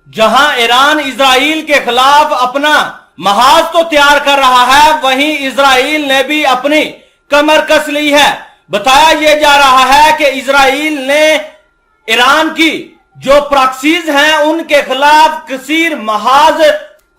जहां Iran Israel के खिलाफ अपना महाज तो तैयार कर रहा है, वहीं इजराइल ने भी अपनी कमर कस ली है। बताया यह जा रहा है कि इजराइल ने ईरान की जो प्रॉक्सीज हैं उनके खिलाफ कसीर महाज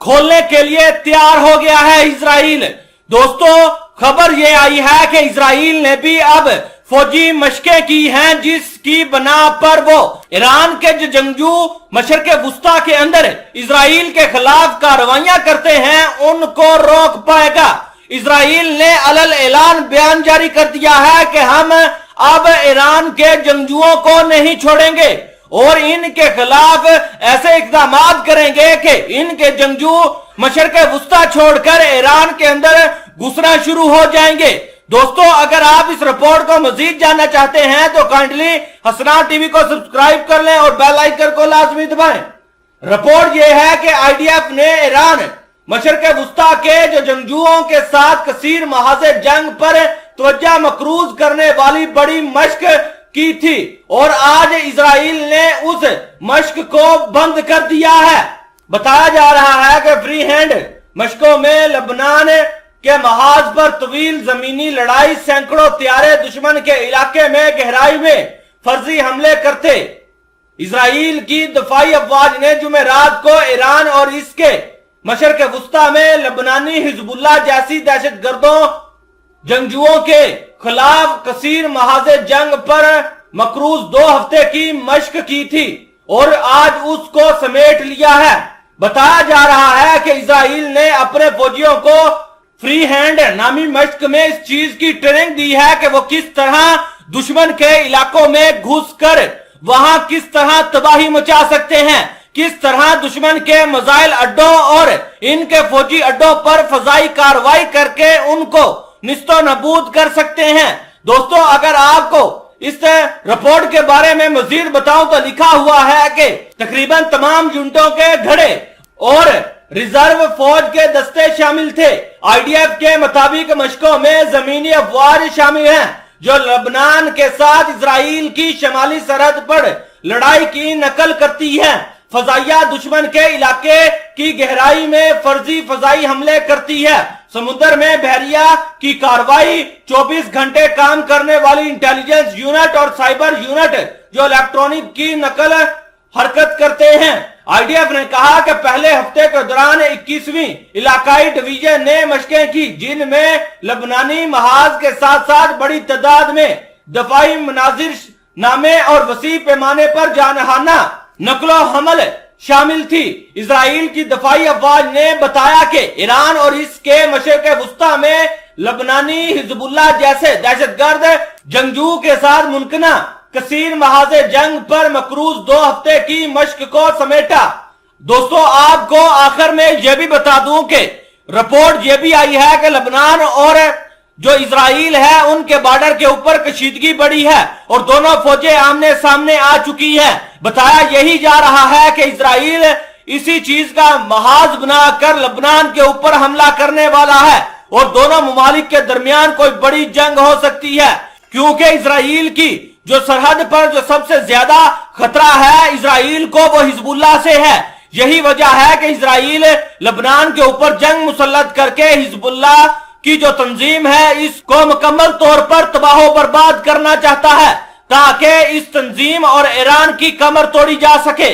खोलने के लिए तैयार हो गया है इजराइल। दोस्तों, खबर यह आई है कि इजराइल ने भी अब फौजी मशकें की हैं, जिसकी बना पर वो ईरान के जो जंगजू मशरक़े वुस्ता के अंदर इजराइल के खिलाफ कार्रवाइयां करते हैं उनको रोक पाएगा। इजराइल ने अलल ऐलान बयान जारी कर दिया है कि हम अब ईरान के जंगजुओं को नहीं छोड़ेंगे और इनके खिलाफ ऐसे इक़दाम करेंगे कि इनके जंगजू मशरक़े वुस्ता छोड़कर ईरान के अंदर घुसना शुरू हो जाएंगे। दोस्तों, अगर आप इस रिपोर्ट को मजीद जानना चाहते हैं तो काइंडली हसनात टीवी को सब्सक्राइब कर लें और बेल आइकन को लाजमी दबाएं। रिपोर्ट यह है कि आईडीएफ ने ईरान मशरक़े वुस्ता के जो जंगजुओं के साथ कसीर महाज़े जंग पर तवज्जो मकरूज करने वाली बड़ी मश्क की थी और आज इजराइल ने उस मश्क को बंद कर दिया है। बताया जा रहा है कि फ्री हैंड मशकों में लबनान के महाज पर तवील जमीनी लड़ाई, सैकड़ों तैयारे दुश्मन के इलाके में गहराई में फर्जी हमले करते। इजराइल की दफाई अफवाज ने जुमेरात को ईरान और इसके मशरक़े वुस्ता में लबनानी हिजबुल्लाह जैसी दहशतगर्दों जंगजुओं के खिलाफ कसीर महाज़े जंग पर मकरूज 2 हफ्ते की मश्क की थी और आज उसको समेट लिया है। बताया जा रहा है कि इजराइल ने अपने फौजियों को फ्री हैंड नामी मश्क में इस चीज की ट्रेनिंग दी है कि वो किस तरह दुश्मन के इलाकों में घुसकर वहां किस तरह तबाही मचा सकते हैं, किस तरह दुश्मन के मिसाइल अड्डों और इनके फौजी अड्डों पर फजाई कार्रवाई करके उनको निस्तो नबूद कर सकते हैं। दोस्तों, अगर आपको इस रिपोर्ट के बारे में मजीद बताऊं तो लिखा हुआ है कि तकरीबन तमाम यूनिटों के धड़े और रिजर्व फौज के दस्ते शामिल थे। आईडीएफ के मुताबिक मशकों में जमीनी अफवाज शामिल हैं जो लबनान के साथ इजराइल की शमाली सरहद पर लड़ाई की नकल करती है। फजाइया दुश्मन के इलाके की गहराई में फर्जी फजाई हमले करती है। समुद्र में बहरिया की कार्रवाई, 24 घंटे काम करने वाली इंटेलिजेंस यूनिट और साइबर यूनिट जो इलेक्ट्रॉनिक की नकल हरकत करते हैं। आईडीएफ ने कहा कि पहले हफ्ते के दौरान 21वीं इलाकाई डिवीजन ने मशकें की, जिनमें लबनानी महाज के साथ साथ बड़ी तादाद में दफाई मनाजिर नामे और वसी पैमाने पर जानहाना नकलो हमल शामिल थी। इजराइल की दफाई अफवाज ने बताया कि ईरान और इसके मशरक़े वुस्ता में लबनानी हिजबुल्लाह जैसे दहशतगर्द जंगजू के साथ मुमकिना कसीर महाज़े जंग पर मकरूज 2 हफ्ते की मश्क को समेटा। दोस्तों, आपको आखिर में यह भी बता दूं कि रिपोर्ट यह भी आई है कि लबनान और जो इजराइल है उनके बॉर्डर के ऊपर कशीदगी बढ़ी है और दोनों फौजें आमने सामने आ चुकी हैं। बताया यही जा रहा है कि इजराइल इसी चीज का महाज बनाकर लबनान के ऊपर हमला करने वाला है और दोनों ममालिक के दरमियान कोई बड़ी जंग हो सकती है, क्योंकि इजराइल की जो सरहद पर जो सबसे ज्यादा खतरा है इजराइल को वो हिजबुल्लाह से है। यही वजह है कि इजराइल लबनान के ऊपर जंग मुसल्लत करके हिजबुल्लाह की जो तंजीम है इसको मुकम्मल तौर पर तबाह बर्बाद करना चाहता है ताकि इस तंजीम और ईरान की कमर तोड़ी जा सके।